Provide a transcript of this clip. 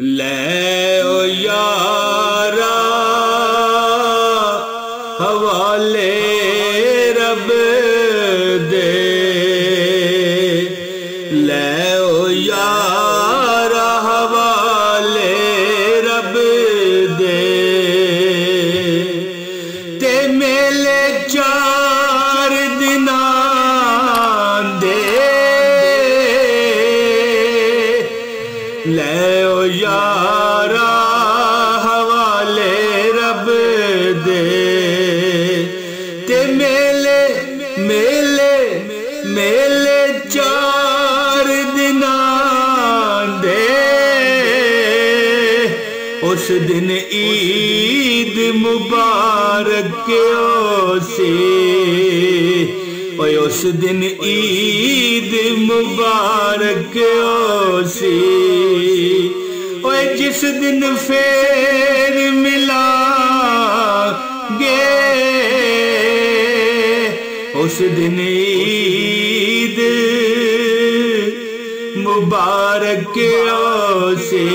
لے او یارا حوالے رب دے، لے او یارا حوالے رب دے، تے میلے 4 دناں دے، لے او یارا حوالے رب دے، تے میلے میلے میلے 4 دناں دے، اس دن عید مبارک سی، اس دن عید مبارک سی، جس دن پھر ملا گے، اس دن عید مبارک سی۔